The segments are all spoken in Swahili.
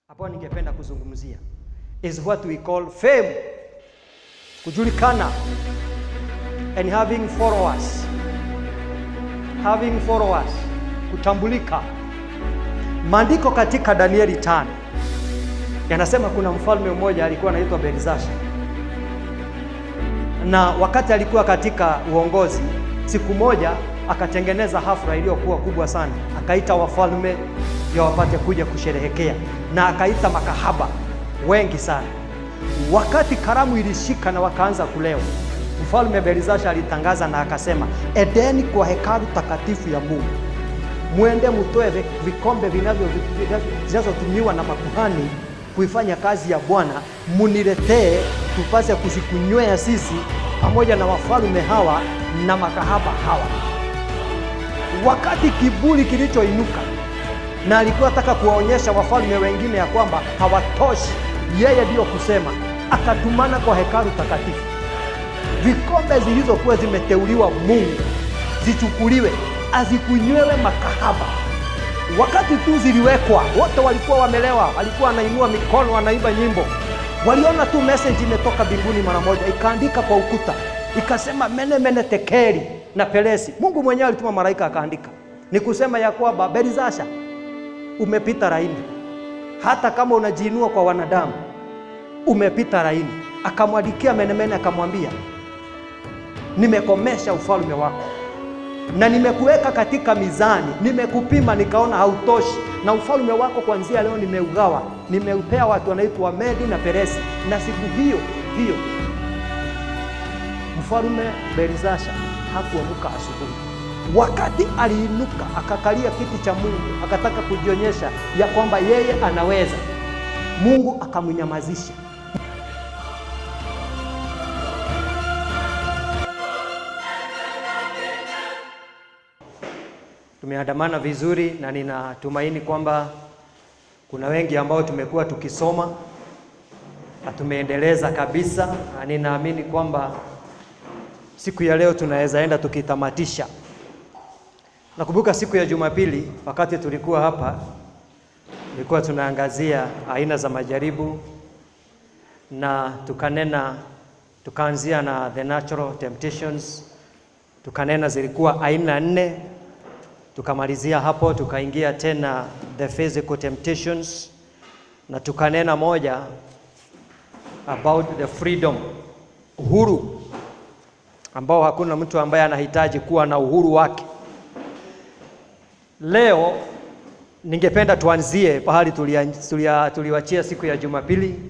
Hapo ningependa kuzungumzia is what we call fame, kujulikana, and having followers, kutambulika. Maandiko katika Danieli 5 yanasema kuna mfalme mmoja alikuwa anaitwa Belizasha, na wakati alikuwa katika uongozi, siku moja akatengeneza hafla iliyokuwa kubwa sana, akaita wafalme ndio wapate kuja kusherehekea, na akaita makahaba wengi sana. Wakati karamu ilishika na wakaanza kulewa, mfalme Belizasha alitangaza na akasema, edeni kwa hekalu takatifu ya Mungu, muende mtoe vikombe zinazotumiwa na makuhani kuifanya kazi ya Bwana, muniletee tupase kusikunywea sisi pamoja na wafalme hawa na makahaba hawa. Wakati kiburi kilichoinuka na alikuwa ataka kuwaonyesha wafalme wengine ya kwamba hawatoshi, yeye ndio kusema, akatumana kwa hekalu takatifu, vikombe zilizokuwa zimeteuliwa Mungu zichukuliwe azikunywewe makahaba. Wakati tu ziliwekwa, wote walikuwa wamelewa, walikuwa wanainua mikono, wanaimba nyimbo. Waliona tu message imetoka mbinguni mara moja, ikaandika kwa ukuta, ikasema mene mene tekeli na pelesi. Mungu mwenyewe alituma malaika akaandika. Ni kusema ya kwamba Belizasha, umepita laini. Hata kama unajiinua kwa wanadamu, umepita laini. Akamwadikia mene mene, akamwambia, nimekomesha ufalme wako na nimekuweka katika mizani, nimekupima nikaona hautoshi, na ufalme wako kuanzia leo nimeugawa, nimeupea watu wanaitwa Medi na Peresi. Na siku hiyo mfalme Belizasha hakuamka asubuhi. Wakati aliinuka akakalia kiti cha Mungu, akataka kujionyesha ya kwamba yeye anaweza, Mungu akamnyamazisha. Tumeandamana vizuri na ninatumaini kwamba kuna wengi ambao tumekuwa tukisoma na tumeendeleza kabisa, na ninaamini kwamba siku ya leo tunaweza enda tukitamatisha. Nakumbuka siku ya Jumapili wakati tulikuwa hapa, tulikuwa tunaangazia aina za majaribu, na tukaanzia na the natural temptations, tukanena zilikuwa aina 4. Tukamalizia hapo, tukaingia tena the physical temptations, na tukanena moja about the freedom, uhuru, ambao hakuna mtu ambaye anahitaji kuwa na uhuru wake. Leo ningependa tuanzie pahali tuliwachia siku ya Jumapili,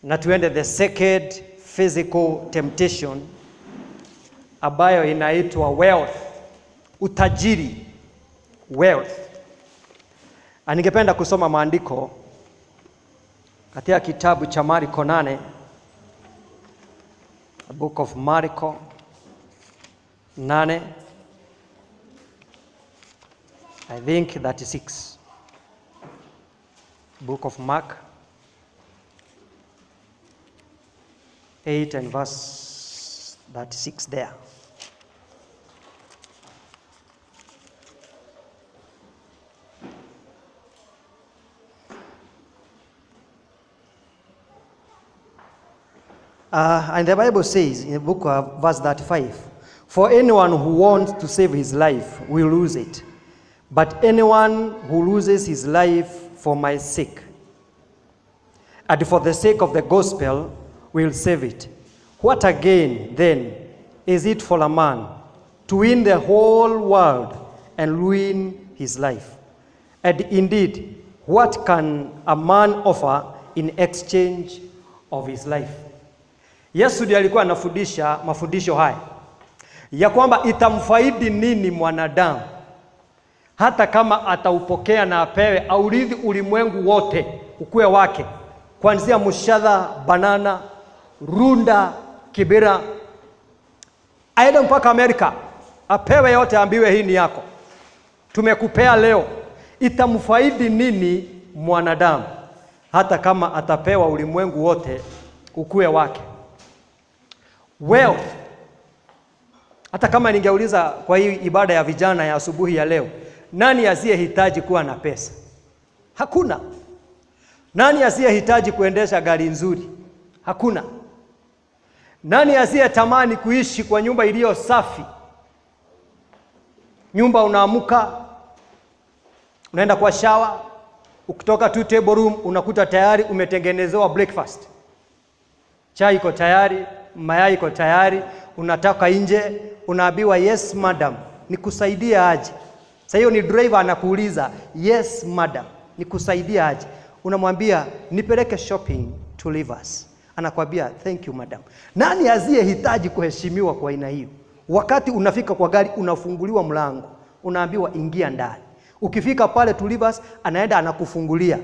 na tuende the second physical temptation ambayo inaitwa wealth, utajiri, wealth. Ningependa kusoma maandiko katika kitabu cha Marko 8, the book of Marko 8, I think 36, book of Mark 8 and verse 36 there. And the Bible says in the book of verse 35, for anyone who wants to save his life will lose it, but anyone who loses his life for my sake and for the sake of the gospel will save it. What again then is it for a man to win the whole world and ruin his life? And indeed, what can a man offer in exchange of his life? Yesu ndiye alikuwa anafundisha mafundisho haya ya kwamba itamfaidi nini mwanadamu hata kama ataupokea na apewe aurithi ulimwengu wote ukue wake, kuanzia Mushadha, Banana, Runda, Kibera, aende mpaka Amerika, apewe yote, ambiwe hii ni yako, tumekupea leo. Itamfaidi nini mwanadamu hata kama atapewa ulimwengu wote ukue wake? Wealth. Hata kama ningeuliza kwa hii ibada ya vijana ya asubuhi ya leo, nani asiyehitaji kuwa na pesa? Hakuna. Nani asiyehitaji kuendesha gari nzuri? Hakuna. Nani asiyetamani kuishi kwa nyumba iliyo safi? Nyumba unaamuka, unaenda kwa shower, ukitoka tu table room unakuta tayari umetengenezewa breakfast. Chai iko tayari, mayai iko tayari, unatoka nje, unaambiwa yes madam, nikusaidie aje? Sasa hiyo ni driver anakuuliza, yes madam, nikusaidie aje? Unamwambia nipeleke shopping to Rivers. Anakwambia thank you madam. Nani asiyehitaji kuheshimiwa kwa aina hiyo? Wakati unafika kwa gari unafunguliwa mlango, unaambiwa ingia ndani. Ukifika pale to Rivers, anaenda anakufungulia.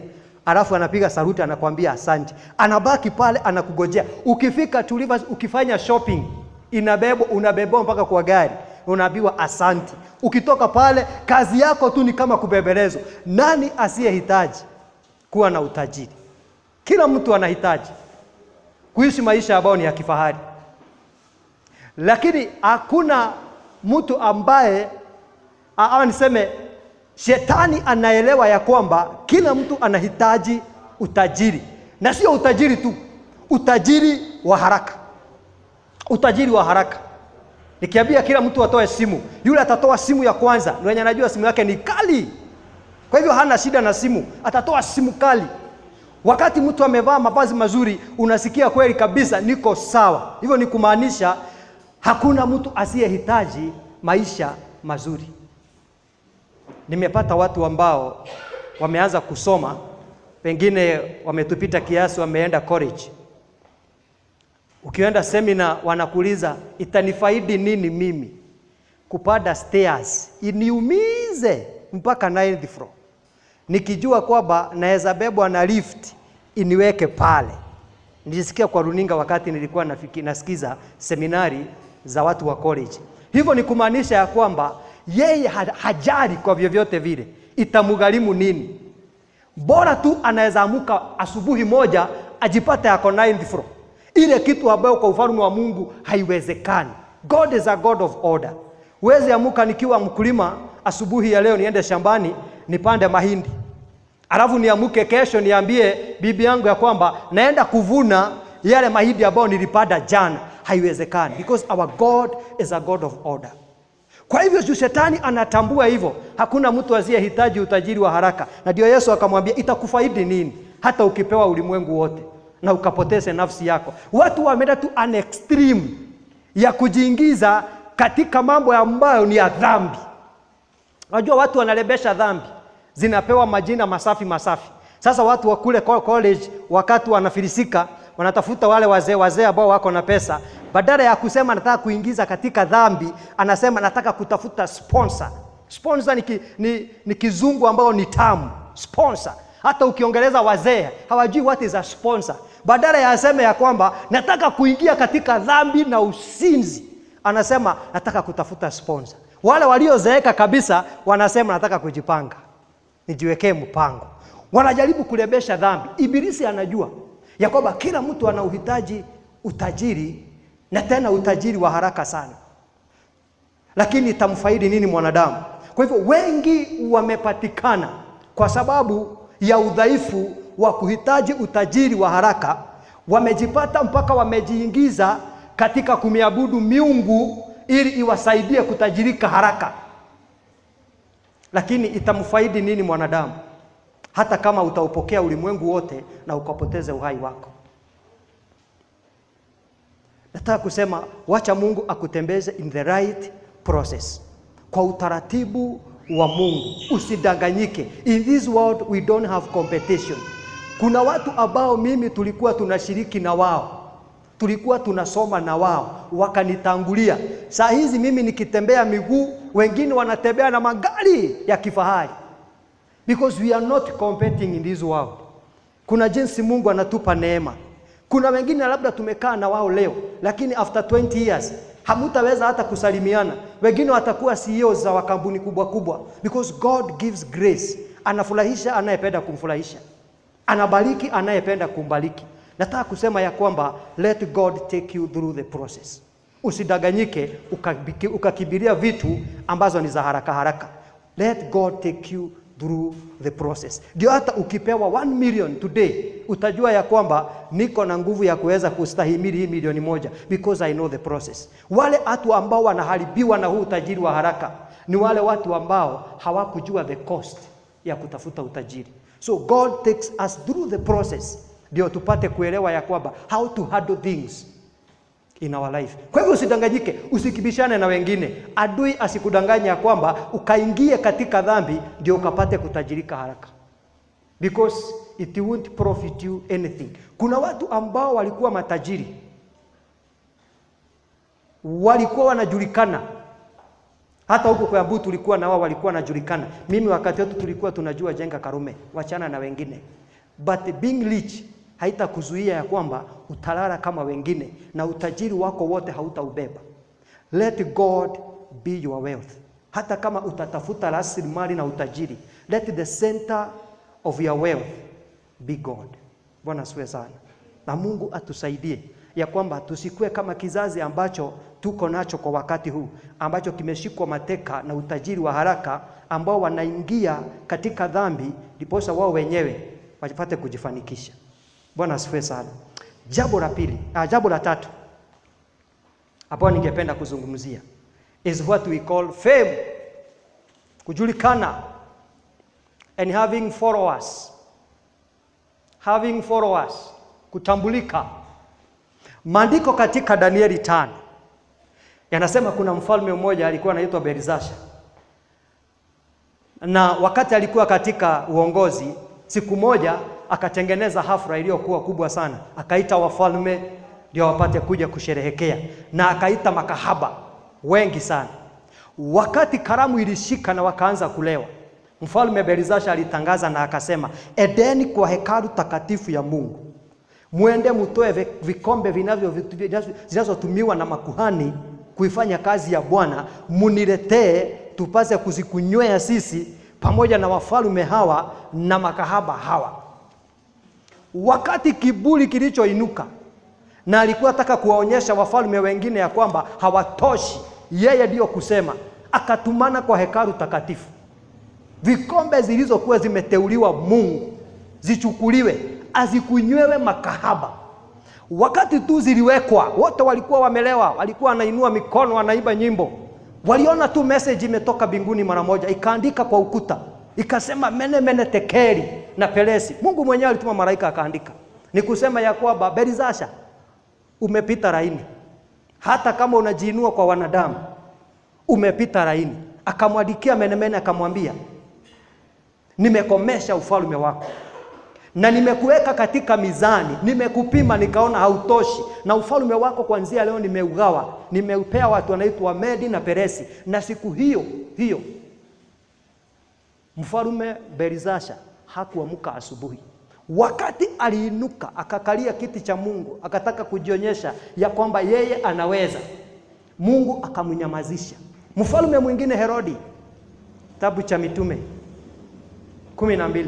Alafu anapiga saluti, anakwambia asante. Anabaki pale anakugojea. Ukifika to Rivers, ukifanya shopping, unabebwa mpaka kwa gari. Unaambiwa asante. Ukitoka pale kazi yako tu ni kama kubembelezwa. Nani asiyehitaji kuwa na utajiri? Kila mtu anahitaji kuishi maisha ambayo ni ya kifahari. Lakini hakuna mtu ambaye niseme shetani anaelewa ya kwamba kila mtu anahitaji utajiri. Na sio utajiri tu, utajiri wa haraka. Utajiri wa haraka. Nikiambia kila mtu atoe simu, yule atatoa simu ya kwanza, mwenye anajua simu yake ni kali. Kwa hivyo hana shida na simu, atatoa simu kali. Wakati mtu amevaa mavazi mazuri, unasikia kweli kabisa niko sawa. Hivyo ni kumaanisha hakuna mtu asiyehitaji maisha mazuri. Nimepata watu ambao wameanza kusoma, pengine wametupita kiasi, wameenda college. Ukienda seminar wanakuuliza itanifaidi nini mimi kupanda stairs iniumize mpaka 9th floor, nikijua kwamba naweza bebwa na lift iniweke pale. Nilisikia kwa runinga wakati nilikuwa nasikiza seminari za watu wa college. Hivyo ni kumaanisha ya kwamba yeye hajali kwa vyovyote vile itamugharimu nini. Bora tu anaweza amuka asubuhi moja ajipata yako 9th floor. Ile kitu ambayo kwa ufalme wa Mungu haiwezekani. God is a God of order. Wezi amuka nikiwa mkulima asubuhi ya leo niende shambani nipande mahindi. Alafu niamuke kesho niambie bibi yangu ya kwamba naenda kuvuna yale mahindi ambayo nilipanda jana. Haiwezekani, because our God is a God of order. Kwa hivyo shetani anatambua hivyo, hakuna mtu asiyehitaji utajiri wa haraka. Na ndio Yesu akamwambia itakufaidi nini hata ukipewa ulimwengu wote na ukapoteze nafsi yako. Watu wameenda tu an extreme ya kujiingiza katika mambo ambayo ni ya dhambi. Unajua watu wanalebesha dhambi, zinapewa majina masafi. Sasa watu wa kule college wakati wanafilisika, wanatafuta wale wazee ambao wako na pesa. Badala ya kusema nataka kuingiza katika dhambi, anasema nataka kutafuta sponsor. Sponsor ni kizungu ambao ni tamu. Sponsor. Hata ukiongeleza wazee hawajui what is a sponsor. Badala ya aseme ya kwamba nataka kuingia katika dhambi na usinzi, anasema nataka kutafuta sponsor. Wale waliozeeka kabisa wanasema nataka kujipanga, nijiwekee mpango. Wanajaribu kulebesha dhambi. Ibilisi anajua ya kwamba kila mtu ana uhitaji utajiri, na tena utajiri wa haraka sana. Lakini itamfaidi nini mwanadamu? Kwa hivyo wengi wamepatikana kwa sababu ya udhaifu wa kuhitaji utajiri wa haraka. Wamejipata mpaka wamejiingiza katika kumiabudu miungu ili iwasaidie kutajirika haraka. Lakini itamfaidi nini mwanadamu hata kama utaupokea ulimwengu wote na ukapoteze uhai wako? Nataka kusema wacha Mungu akutembeze in the right process, kwa utaratibu wa Mungu. Usidanganyike. In this world we don't have competition. Kuna watu ambao mimi tulikuwa tunashiriki na wao, tulikuwa tunasoma na wao, wakanitangulia. Saa hizi mimi nikitembea miguu, wengine wanatembea na magari ya kifahari. Because we are not competing in this world. Kuna jinsi Mungu anatupa neema. Kuna wengine labda tumekaa na wao leo, lakini after 20 years hamutaweza hata kusalimiana. Wengine watakuwa CEOs za kampuni kubwa. Because God gives grace. Anafurahisha anayependa kumfurahisha, anabariki anayependa kumbariki. Nataka kusema ya kwamba let God take you through the process. Usidanganyike ukakibiria vitu ambazo ni za haraka. Let God take you through the process. Ndio hata ukipewa 1 million today, utajua ya kwamba niko na nguvu ya kuweza kustahimili hii milioni moja, because I know the process. Wale watu ambao wanaharibiwa na huu utajiri wa haraka ni wale watu ambao hawakujua the cost ya kutafuta utajiri. So God takes us through the process ndio tupate kuelewa ya kwamba how to handle things in our life. Kwa hivyo usidanganyike, usikibishane na wengine. Adui asikudanganya kwamba ukaingie katika dhambi ndio ukapate kutajirika haraka, because it won't profit you anything. Kuna watu ambao walikuwa matajiri, walikuwa wanajulikana. Hata huko kwa Abu tulikuwa na wao walikuwa wanajulikana. Mimi wakati wetu tulikuwa tunajua jenga Karume, wachana na wengine. But being rich haitakuzuia ya kwamba utalala kama wengine na utajiri wako wote hautaubeba. Let God be your wealth. Hata kama utatafuta rasilimali na utajiri, let the center of your wealth be God. Bwana asifiwe sana. Na Mungu atusaidie ya kwamba tusikue kama kizazi ambacho tuko nacho kwa wakati huu, ambacho kimeshikwa mateka na utajiri wa haraka, ambao wanaingia katika dhambi ndiposa wao wenyewe wapate kujifanikisha. Bwana asifiwe sana. Jambo la tatu hapo ningependa kuzungumzia is what we call fame. Kujulikana and having followers. Having followers, kutambulika. Maandiko katika Danieli 5 yanasema kuna mfalme mmoja alikuwa anaitwa Belshazar. Na wakati alikuwa katika uongozi, siku moja akatengeneza hafla iliyokuwa kubwa sana. Akaita wafalme ndio wapate kuja kusherehekea, na akaita makahaba wengi sana. Wakati karamu ilishika na wakaanza kulewa, mfalme Belshazar alitangaza na akasema, edeni kwa hekalu takatifu ya Mungu, muende mtoe vikombe zinazotumiwa na makuhani kuifanya kazi ya Bwana, muniletee tupase kuzikunywea sisi pamoja na wafalme hawa na makahaba hawa. Wakati kiburi kilichoinuka na alikuwa ataka kuwaonyesha wafalme wengine ya kwamba hawatoshi, yeye ndio kusema, akatumana kwa hekalu takatifu vikombe zilizokuwa zimeteuliwa Mungu zichukuliwe azikunywewe makahaba. Wakati tu ziliwekwa, wote walikuwa wamelewa, walikuwa wanainua mikono, wanaiba nyimbo. Waliona tu message imetoka mbinguni mara moja, ikaandika kwa ukuta, ikasema mene mene tekeli na pelesi. Mungu mwenyewe alituma malaika akaandika. Ni kusema ya kwamba Belshazar, umepita laini. Hata kama unajiinua kwa wanadamu, umepita laini. Akamwandikia mene mene, akamwambia, nimekomesha ufalme wako na nimekuweka katika mizani, nimekupima nikaona hautoshi, na ufalme wako kuanzia leo nimeugawa, nimeupea watu wanaitwa Medi na Peresi. Na siku hiyo mfalme Belshazar hakuamka asubuhi. Wakati aliinuka akakalia kiti cha Mungu, akataka kujionyesha ya kwamba yeye anaweza, Mungu akamnyamazisha. Mfalme mwingine Herodi, Kitabu cha Mitume 12,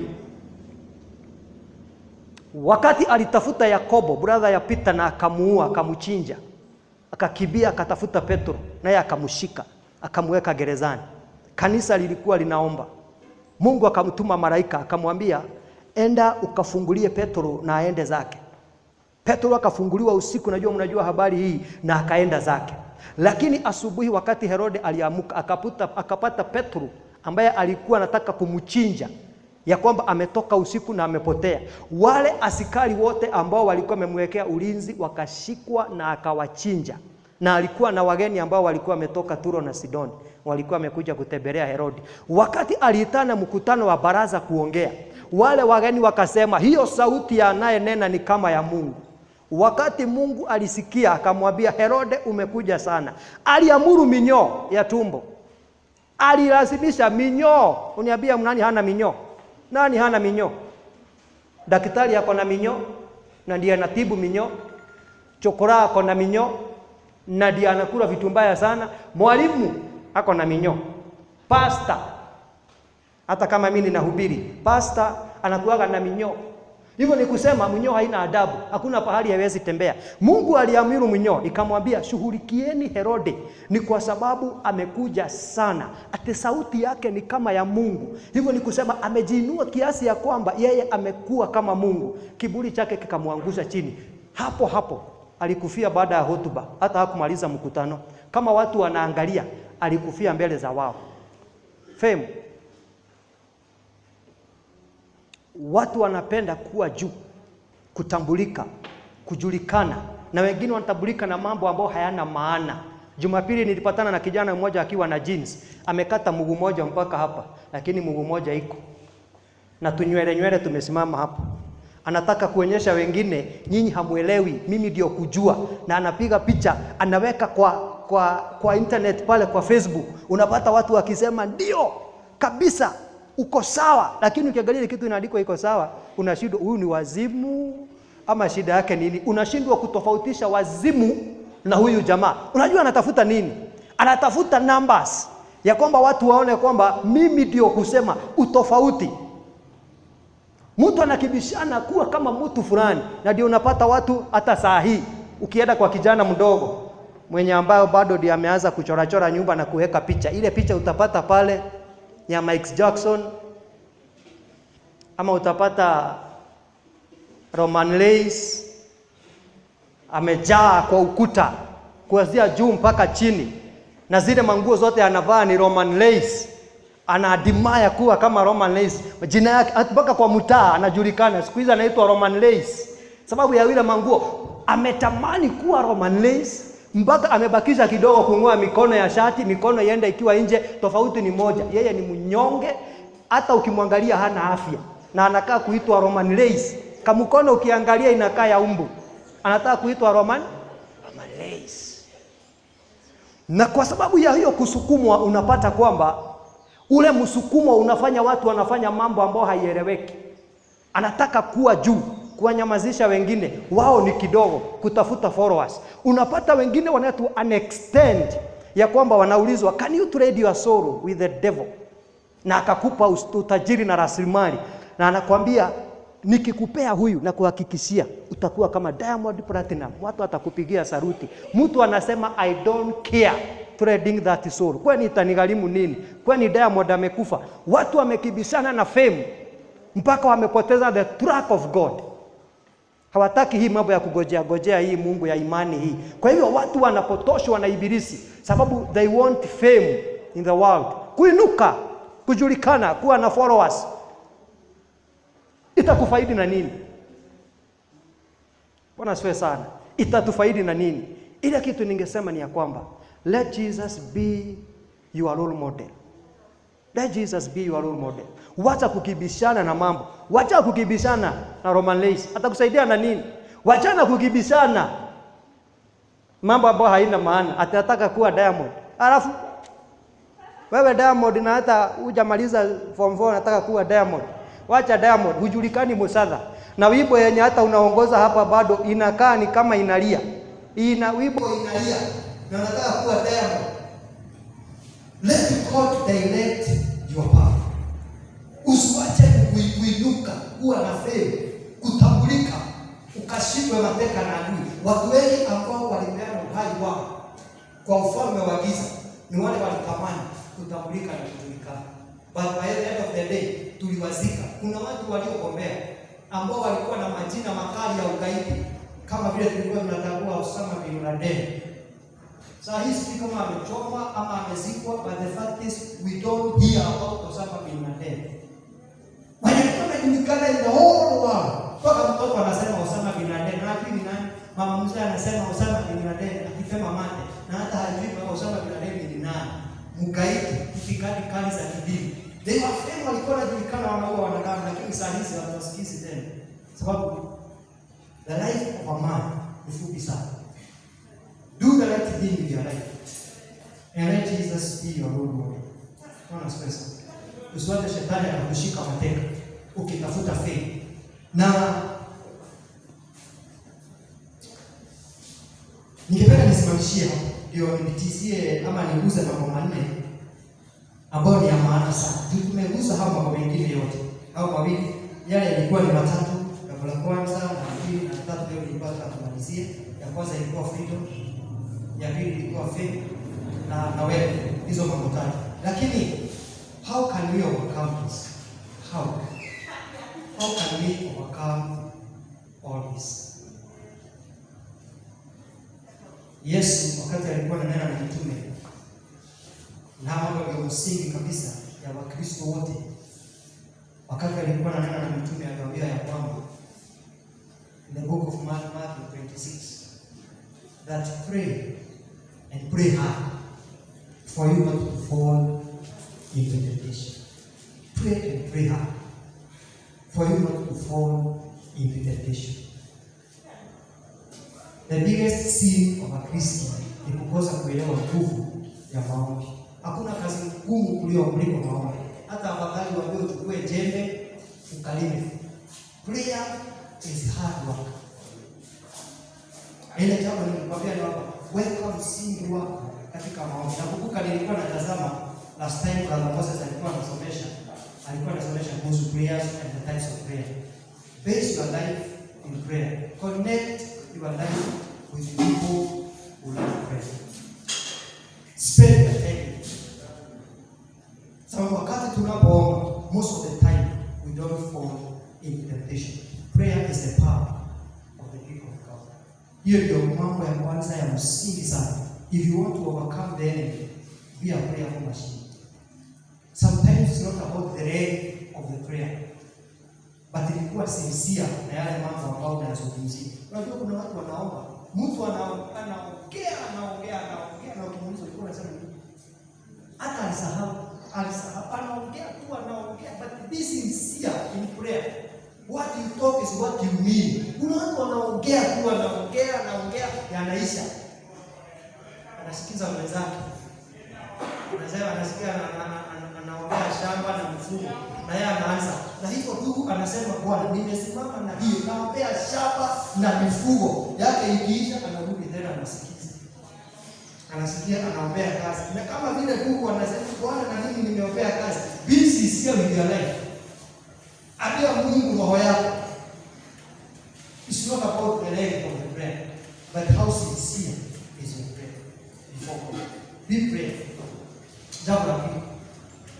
wakati alitafuta Yakobo brother ya Peter na akamuua, akamuchinja, akakibia akatafuta Petro naye akamshika, akamweka gerezani. Kanisa lilikuwa linaomba. Mungu akamtuma malaika akamwambia, enda ukafungulie Petro na aende zake. Petro akafunguliwa usiku, mnajua habari hii, na akaenda zake. Lakini asubuhi wakati Herode aliamka, akapata Petro ambaye alikuwa anataka kumchinja, ya kwamba ametoka usiku na amepotea. Wale askari wote ambao walikuwa wamemwekea ulinzi wakashikwa na akawachinja. Na alikuwa na wageni ambao walikuwa wametoka Turo na Sidoni, walikuwa wamekuja kutembelea Herodi. Wakati aliitana mkutano wa baraza kuongea, wale wageni wakasema, hiyo sauti ya anayenena ni kama ya Mungu. Wakati Mungu alisikia, akamwambia Herode, umekuja sana. Aliamuru minyoo ya tumbo. Alilazimisha minyoo. Uniambia nani hana minyoo? Nani hana minyoo? Daktari yako na minyoo na ndiye anatibu minyoo. Chokora ako na minyoo na ndiye anakula vitu mbaya sana. Mwalimu ako na minyoo. Pastor, hata kama mimi ninahubiri, pastor anakuaga na minyoo. Hivyo ni kusema mnyoo haina adabu, hakuna pahali hawezi tembea. Mungu aliamuru mnyoo, ikamwambia shughulikieni Herode, ni kwa sababu amekuja sana, ate sauti yake ni kama ya Mungu. Hivyo ni kusema amejiinua kiasi ya kwamba yeye amekuwa kama Mungu, kiburi chake kikamwangusha chini. Hapo hapo alikufia baada ya hotuba, hata hakumaliza mkutano. Kama watu wanaangalia, alikufia mbele za wao. Fame. Watu wanapenda kuwa juu, kutambulika, kujulikana, na wengine wanatambulika na mambo ambayo hayana maana. Jumapili nilipatana na kijana mmoja akiwa na jeans, amekata mguu mmoja mpaka hapa, lakini mguu mmoja iko na tunywele tumesimama hapa. Anataka kuonyesha wengine, nyinyi hamuelewi, mimi ndio kujua, na anapiga picha, anaweka kwa internet pale kwa Facebook. Unapata watu wakisema ndio kabisa uko sawa, lakini ukiangalia kitu inaandikwa iko sawa, unashindwa huyu ni wazimu ama shida yake nini? Unashindwa kutofautisha wazimu na huyu jamaa. Unajua anatafuta nini? Anatafuta numbers ya kwamba watu waone kwamba mimi ndio kusema utofauti. Mtu anakibishana kuwa kama mtu fulani, na ndio unapata watu hata saa hii ukienda kwa kijana mdogo mwenye ambayo bado ndiye ameanza kuchora nyumba na kuweka picha. Ile picha utapata pale ya Michael Jackson, ama utapata Roman Reigns amejaa kwa ukuta kuanzia juu mpaka chini, na zile manguo zote anavaa ni Roman Reigns. Anaadimaya kuwa kama Roman Reigns, jina yake mpaka kwa mtaa anajulikana. Siku hizi anaitwa Roman Reigns sababu ya ile manguo. Ametamani kuwa Roman Reigns mpaka amebakisha kidogo kung'oa mikono ya shati, mikono iende ikiwa nje. Tofauti ni moja, yeye ni mnyonge, hata ukimwangalia hana afya, na anakaa kuitwa Roman Reigns. Kama mkono ukiangalia inakaa ya umbu, anataka kuitwa Roman Reigns. Na kwa sababu ya hiyo kusukumwa, unapata kwamba ule msukumo unafanya watu wanafanya mambo ambayo haieleweki. Anataka kuwa juu, kuwanyamazisha wengine, wao ni kidogo, kutafuta followers. Unapata wengine wanatu unextend ya kwamba wanaulizwa, can you trade your soul with the devil? Na akakupa utajiri na rasilimali, na anakuambia nikikupea huyu na kuhakikishia utakuwa kama Diamond Platinum, watu watakupigia saruti. Mtu anasema I don't care trading that soul, kwani itanigharimu nini? Kwani Diamond amekufa? Watu wamekibishana na fame mpaka wamepoteza the track of God. Hawataki hii mambo ya kugojea hii Mungu ya imani hii. Kwa hivyo watu wanapotoshwa na ibilisi sababu they want fame in the world, kuinuka, kujulikana, kuwa na followers. Itakufaidi na nini? Bwana asifiwe sana. Itatufaidi na nini? Ile kitu ningesema ni ya kwamba let Jesus be your role model. Let Jesus be your role model. Wacha kukibishana na mambo. Wacha kukibishana na Roman Reigns. Atakusaidia na nini? Wachana kukibishana mambo ambayo haina maana. Atataka kuwa Diamond. Alafu wewe Diamond na hata hujamaliza form 4 unataka kuwa Diamond. Wacha Diamond, hujulikani Musadha. Na wimbo yenye hata unaongoza hapa bado inakaa ni kama inalia. Wimbo inalia. Na nataka kuwa Diamond. Let God direct your path. Usiwache kuinuka, kuwa na fame, kutambulika, ukashindwe mateka na adui. Watu wengi ambao walipeana uhai wao kwa ufalme wa giza ni wale walitamani kutambulika na kujulikana. But by the end of the day tuliwazika. Kuna watu waliogombea ambao walikuwa na majina makali ya ugaidi, kama vile tulikuwa tunatambua Osama bin Laden. Sasa hii kama amechoma ama amezikwa, but the fact is we don't hear about Osama bin Laden. Walikuwa wanajulikana in the whole world. Kwa mtoto anasema Osama bin Laden, na hivi nani? Mama mzee anasema Osama bin Laden akifema mate, na hata hajui kama Osama bin Laden ni nani. Mgaidi, itikadi kali za kidini. They were famous, walikuwa wanajulikana, wanaua wanadamu, lakini saa hizi hawasikizi tena. Sababu the life of a man ni fupi sana. Do the right thing with your life. And let Jesus be your role model. Bwana spesa. Usiwache shetani akakushika mateka ukitafuta fame. Na ningependa nisimamishie hapo ndio nipitizie ama niguze mambo manne ambayo ni ya maana sana. Tumegusa hapo mambo mengine yote. Au mawili yale yalikuwa ni matatu. nimalizie. Ya kwanza ilikuwa freedom, ya pili ilikuwa faith na wewe, hizo mambo tatu. Lakini how can we overcome this? How can we overcome all this? Yesu wakati alikuwa ananena na mitume, na mambo ya msingi kabisa ya Wakristo wote, wakati alikuwa ananena na mitume aliwaambia ya kwamba in the book of Matthew 26 that pray and pray hard for you not to fall into temptation. Pray and pray hard for you not to fall into temptation. The biggest sin of a Christian ni kukosa kuelewa nguvu ya maombi. Hakuna kazi ngumu kuliko maombi. Hata afadhali waambie uchukue jembe ukalime. Prayer is hard work. Ile jambo nilikwambia ni hapa, weka msingi wako katika maombi. Nakumbuka nilikuwa natazama last time Brother Moses alikuwa anasomesha kuhusu prayers and the types of prayer. Base your life in prayer. Connect your life with people who love prayer. Spend the time. So wakati tunapoomba, most of the time we don't fall into temptation. Prayer is the power of the people of God. Hiyo ndio mambo ya kwanza ya msingi sana. If you want to overcome the enemy, be a prayerful machine. Sometimes it's not about the rate of the prayer, but ilikuwa sincere na yale mambo ambayo unayazungumzia. Unajua kuna watu wanaomba, mtu anaongea na ukimuuliza ulikuwa unasema nini? Hata alisahau, anaongea, but be sincere in prayer. What you talk is what you mean. Kuna watu wanaongea, yanaisha. Anasikiza mwenzake. Anasikia anaongea shamba na mifugo, na yeye anaanza. Na hivyo tu anasema Bwana, nimesimama na hiyo, naombea shamba na mifugo. Yake ikiisha anarudi tena anasikiza. Anasikia anaombea kazi. Na kama vile tu anasema Bwana, na mimi nimeombea kazi. Busy sio with your life. Abia Mungu roho yako. It's not about the length of the prayer, but how sincere is your prayer before God. Be prayerful. Jambo la pili,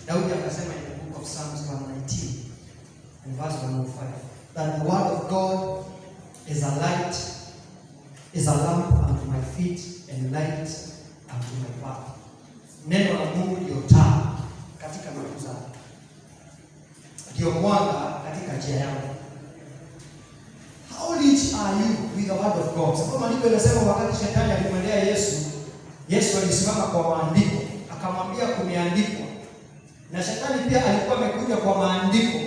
Daudi akasema in the book of Psalms 119 and verse 105 that the word of God is a light, is a lamp unto my feet and light unto my path. Neno la Mungu ndio taa katika miguu zangu, ndio mwanga katika njia yangu. How rich are you with the word of God? Sababu maandiko yanasema wakati shetani alimwendea Yesu alisimama kwa maandiko, akamwambia kumeandikwa. Na shetani pia alikuwa amekuja kwa maandiko.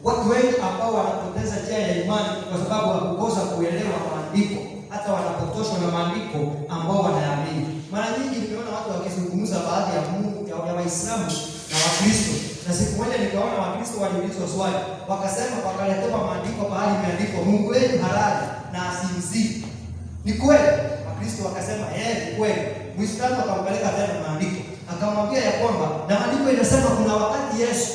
Watu wengi ambao wanapoteza njia ya imani kwa sababu ya kukosa kuelewa maandiko, hata wanapotoshwa na maandiko ambao wanaamini. Mara nyingi nimeona watu wakizungumza baadhi ya Mungu ya Waislamu na Wakristo. Na siku moja nikaona Wakristo waliulizwa swali, wakasema wakaletewa maandiko bahali imeandikwa Mungu wenu halali na asimzini. Ni kweli? Wakristo wakasema ni kweli. Muislamu akampeleka tena maandiko, akamwambia ya kwamba na maandiko inasema kuna wakati Yesu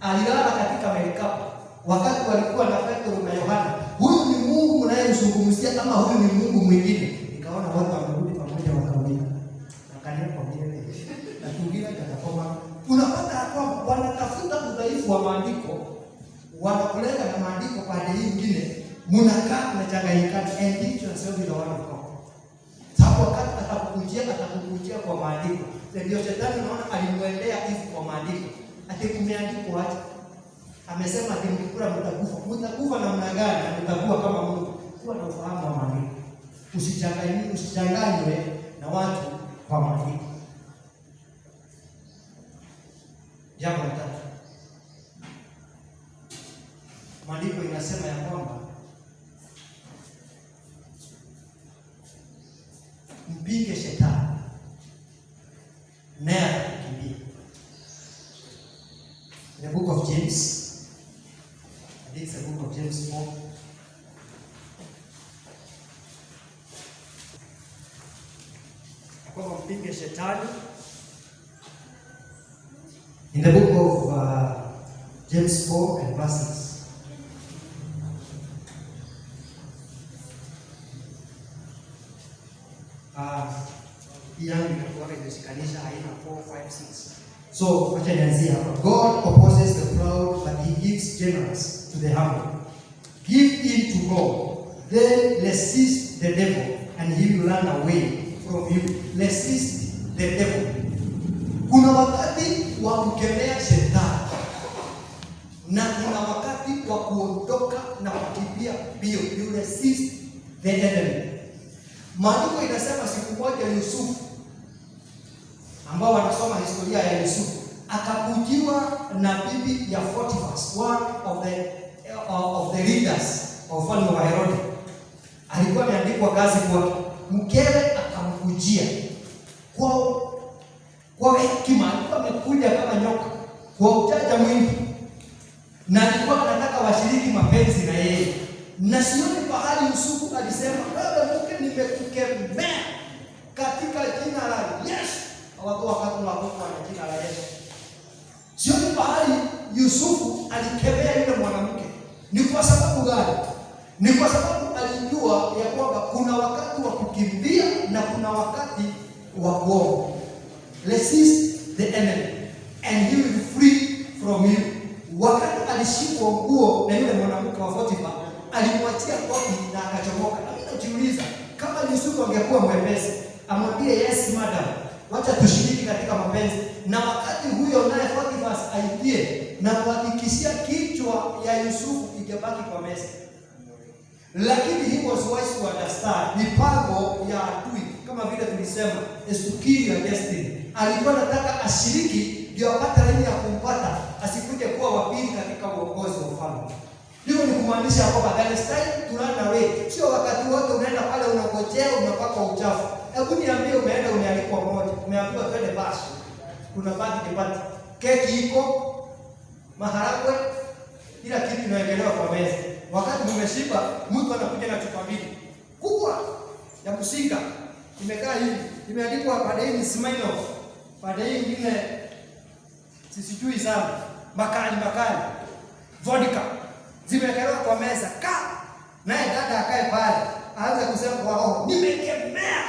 alilala katika merikabu, wakati walikuwa na Petro na Yohana. Huyu ni Mungu unayemzungumzia kama huyu ni Mungu mwingine? Nikaona watu wamerudi pamoja wakawika. Akalia kwa mbele. Na kingine katakoma. Unapata kwamba wanatafuta udhaifu wa maandiko, wanakuleta na maandiko pande nyingine, mnakaa mnachanganyikana, and teach yourself the word of God. Sababu wakati atakukujia kwa maandiko. Ndio shetani naona alimwendea hivi kwa maandiko. Ati kumeandikwa aje? Amesema ati mkikula mtakufa. Mtakufa namna gani? Na mtakuwa kama Mungu. Kuwa na ufahamu wa maandiko. Usichanganywe na watu kwa maandiko. Jambo la tatu. Maandiko inasema ya kwamba mpige shetani naye atakimbia. In the book of James, I think it's the book of James 4. Kwamba mpige shetani. In the book of James 4 and verses yangu inakuwa imeshikanisha aina 4, 5, 6. So wacha nianzie hapa. God opposes the proud but he gives generous to the humble. Give in to God, then resist the devil and he will run away from you. Resist the devil. Kuna wakati wa kukemea shetani na kuna wakati wa kuondoka na kukimbia mbio. You resist the enemy. Maandiko inasema siku moja Yusufu, ambao wanasoma historia ya Yusufu, akakujiwa na bibi ya Potiphar, one of the leaders of ufalme wa Herode. Alikuwa ameandikwa kazi kwake. Mkewe akamkujia kwa hekima, alikuwa amekuja kama nyoka, kwa ujanja mwingi, na alikuwa anataka washiriki mapenzi na yeye. Na sioni pahali Yusufu alisema, wewe mke, nimekukemea katika jina la Yesu. Hawakuwa wakati wa kufa na jina la Yesu. Sioni pahali Yusufu alikemea yule mwanamke. Ni kwa sababu gani? Ni kwa sababu alijua ya kwamba kuna wakati wa kukimbia na kuna wakati wa kuomba. Resist the enemy and he will free from you. Wakati alishikwa nguo na yule mwanamke wa Potiphar, alimwachia koti na akachomoka. Na mimi najiuliza, kama Yusufu angekuwa mwepesi, amwambie yes madam, wacha tushiriki katika mapenzi, na wakati huyo naye Potiphar aingie na kuhakikishia kichwa ya Yusufu ingebaki kwa meza. Lakini he was wise to understand mipango ya adui, kama vile tulisema, is to kill your destiny. Alikuwa anataka ashiriki ndio apate laini ya kumpata, asikuje kuwa wa pili katika uongozi wa ufalme. Hivyo ni kumaanisha kwamba there is time to run away. Sio wakati wote unaenda pale unangojea unapaka uchafu. Hebu niambie, umeenda umealikwa moja, umeambiwa twende basi, kuna party, keki iko, maharagwe, kila kitu inaekelewa kwa meza. Wakati umeshiba, mtu anakuja na chupa mbili kubwa ya kusinga, imekaa hivi, imeandikwa pande hii Smirnoff, pande hii nyingine sisijui sana, makali vodka, zimewekelewa kwa meza. Naye dada akae pale, aanze kusema kwa roho, nimekemea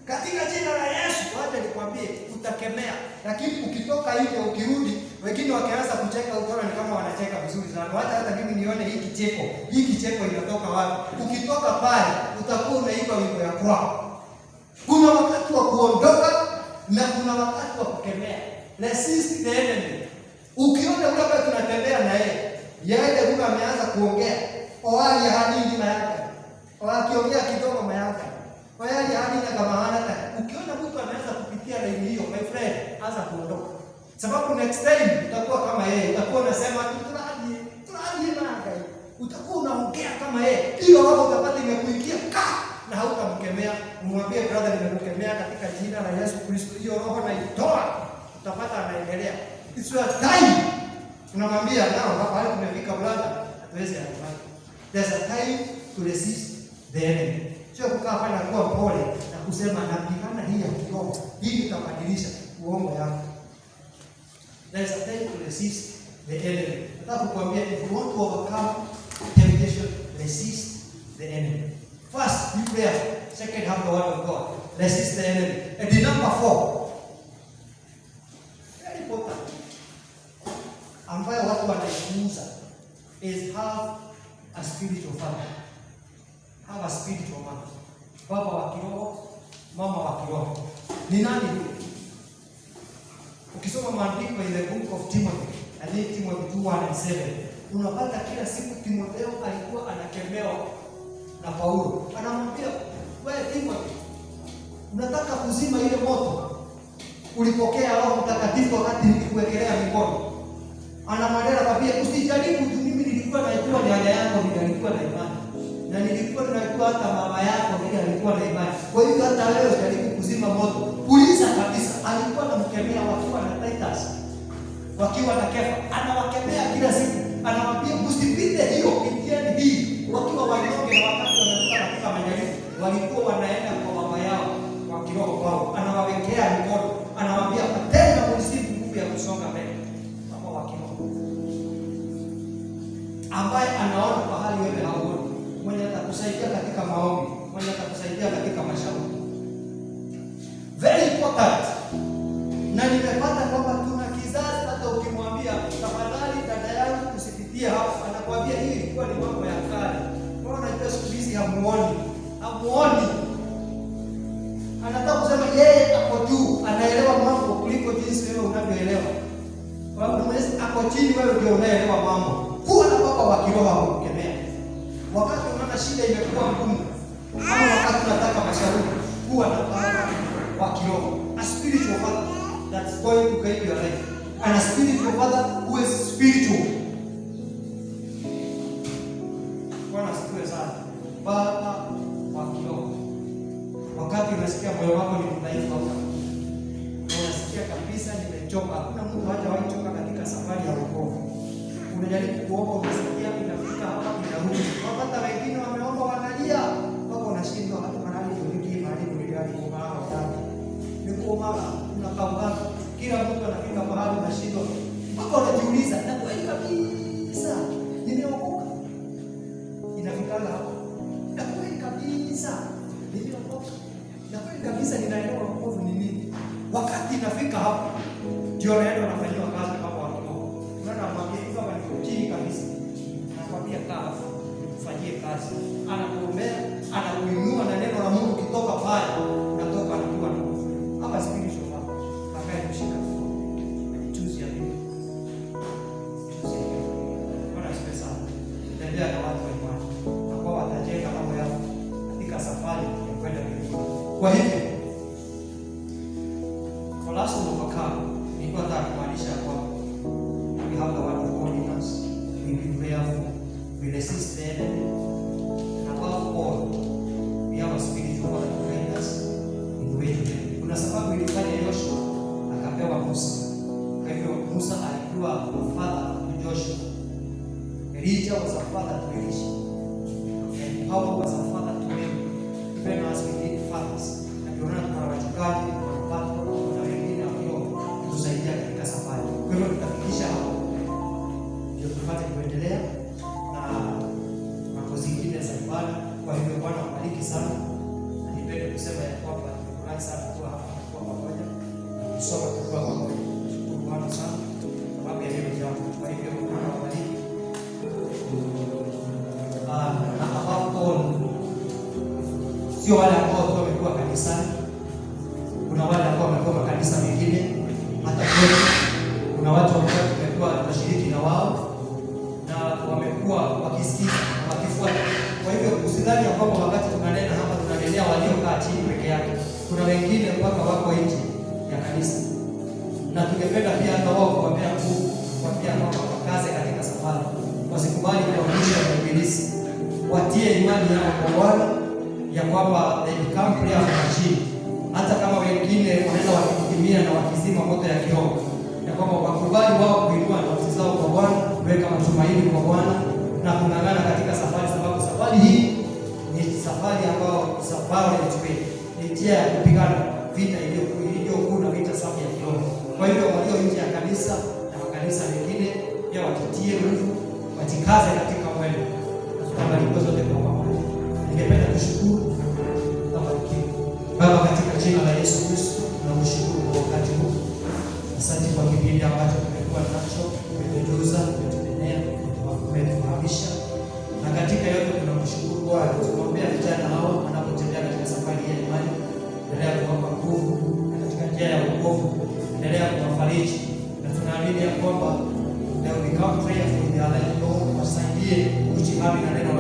katika jina la Yesu. Wacha nikwambie, utakemea, lakini ukitoka nje ukirudi, wengine wakianza kucheka, utaona ni kama wanacheka vizuri sana. Wacha hata mimi nione hii kicheko inatoka wapi. Ukitoka pale utakuwa unaimba wimbo ya kwao. Kuna wakati wa kuondoka na kuna wakati wa kukemea. Resist the enemy. Ukiona yule ambaye tunatembea na yeye huyo ameanza kuongea, oali hadi na yake, akiongea kidogo mayaka, oali hadi na kama hana. Ukiona mtu anaanza kupitia laini hiyo, my friend, anza kuondoka. Sababu next time utakuwa kama yeye, utakuwa unasema tunaaje nanga. Utakuwa unaongea kama yeye. Hiyo wao utapata imekuingia na hautamkemea. Umwambie brother, nimekukemea katika jina la Yesu Kristo. Hiyo roho na itoa. Utapata anaendelea. It's your time. Tunamwambia nao hapa tumefika brother, hatuwezi hapa. There's a time to resist the enemy. Sio kukaa pale na kuwa pole na kusema napigana hii ya kiroho. Hii itabadilisha uongo yako. There's a time to resist the enemy. Nataka kukuambia, if you want to overcome temptation, resist the enemy. First, be prayerful. Second, have the word of God. Resist the enemy. And the number 4, very important, ambayo watu wanaipuuza, is have a spiritual father. Have a spiritual mother. Baba wa kiroho, mama wa kiroho. Ni nani huyo? Ukisoma maandiko in the book of Timothy, I think Timothy 2:1-7, unapata kila siku Timotheo alikuwa anakemewa na Paulo. Anamwambia, wewe Timothy, unataka kuzima ile moto, ulipokea Roho Mtakatifu wakati nilikuwekelea mikono. Anamwambia kabisa, usijaribu, mimi nilikuwa najua dada yako nilikuwa na imani. Na nilikuwa najua hata mama yako alikuwa na imani. Kwa hiyo hata leo jaribu kuzima moto. Puliza kabisa. Alikuwa anamkemea wakiwa na Titus, wakiwa na Kefa. Anawakemea kila siku. Anawaambia msipite hiyo, pitieni hii. Wakiwa wanyonge na wakati wanatoka katika majaribu, walikuwa wanaenda kwa baba yao wa kiroho kwao. Anawawekea mikono. Anawaambia tena msifu nguvu ya kusonga mbele. Baba wa kiroho ambaye anaona pahali wewe hauoni, mwenye atakusaidia katika maombi, mwenye atakusaidia katika mashauri. important. Na nimepata kwamba tuna kizazi, hata ukimwambia tafadhali dada yangu usipitie hapo, anakuambia hii ilikuwa ni mambo ya kale. Kwa unajua siku hizi hamuoni. Anataka kusema yeye ako juu, anaelewa mambo kuliko jinsi wewe unavyoelewa. Kwa sababu Mwenyezi ako chini, wewe ndio unaelewa mambo. Kuwa na baba wa kiroho akukemea. Wakati unaona shida imekuwa ngumu, au wakati unataka mashauri, kuwa na baba wa kiroho. A spiritual father that's going to guide your life. And a spiritual father who is spiritual. Bwana asifiwe sana. Baba wa kiroho. Wakati unasikia moyo wako ni mdhaifu au unasikia kabisa nimechoka. Hakuna mtu hajawahi choka katika safari ya wokovu. Unajaribu kuomba, unasikia inafika hapa inarudi. Wakati wengine wameomba wanalia, wako wanashindwa hata mahali ndio mahali ndio kuomba ndani. Ni kuomba unakaungana. Kila mtu anafika mahali anashindwa. Wako wanajiuliza, na kweli kabisa nimeokoka. Inafika hapo. Na kweli kabisa nimeokoka. Na kweli kabisa ninaelewa wokovu ni nini. Wakati inafika hapo ndio naenda nafanywa kazi kama watu. Unaona mwambie hivi kama niko chini kabisa. Nakwambia kaa ufanyie kazi. Anakuombea, anakuinua na neno la Mungu kitoka pale, unatoka na kuwa na nguvu. Hapa spiritual father. Akae kushika. Choose ya Mungu. Bwana asifiwe sana. Tembea na watu wa imani. Ambao watajenga mambo yao katika safari ya kwenda mbinguni. Kwa hivyo for us to overcome, nilikuwa nataka kumaanisha kwamba we have the word of God in us, we be prayerful, we resist the enemy, and above all, we have a spiritual father to guide us in the way to heaven. Kuna sababu ilifanya Yoshua akapewa Musa. Kwa hivyo Musa alikuwa father to Joshua. Elijah was a father to Elisha. And Paul was a father to him. Even as we need fathers. Na tunaona kuna wachungaji, wapatro, na wengine ambao kusaidia katika safari. Kwa hivyo tutafikisha hapo ndio tupate kuendelea na mambo zingine za ibada. Kwa hivyo Bwana awabariki sana. Na nipende kusema ya kwamba nimefurahi sana kuwa hapa kwa pamoja. Kusoma kwa pamoja. Bwana sana sababu ya hilo jambo. Kwa hivyo Bwana awabariki. Na hapo sio wale ambao wamekuwa kanisani. Kuna wale ambao wamekuwa makanisa mengine, hata kwetu kuna watu ambao tumekuwa tunashiriki na wao na wamekuwa wakisikiza na wakifuata. Kwa hivyo usidhani ya kwamba wakati tunanena hapa tunanenea waliokaa chini peke yake. Kuna wengine mpaka wako nje ya kanisa, na tungependa pia hata wao kuwapea nguvu, kuwapea kwamba wakaze katika safari, wasikubali kuangusha na ibilisi, watie imani yao kwa Bwana ya kwamba they become prayerful machine. Hata kama wengine wanaenda wakitimia na wakizima moto ya kiroho, ya kwamba wakubali wao kuinua nafsi zao kwa Bwana, kuweka matumaini kwa Bwana na kung'ang'ana katika safari, sababu safari hii ni safari ambayo safari ya tuwe ni njia ya kupigana vita iliyokuwa na vita safi ya kiroho. Kwa hivyo walio nje ya kanisa na makanisa mengine pia watitie nguvu, watikaze katika mwendo na tutabarikiwa zote kwa pamoja. Ningependa kushukuru Baba katika jina la Yesu Kristo, tunamshukuru kwa wakati huu. Asante kwa kipindi ambacho tumekuwa nacho, umetujuza, umetunenea, umetufahamisha. Na katika yote tunamshukuru Bwana. Tunaombea vijana hao wanapotembea katika safari ya imani. Endelea kuwapa nguvu katika njia ya wokovu. Endelea kuwafariji. Na tunaamini ya kwamba they will become prayerful in their life. Wasaidie kujihami na neno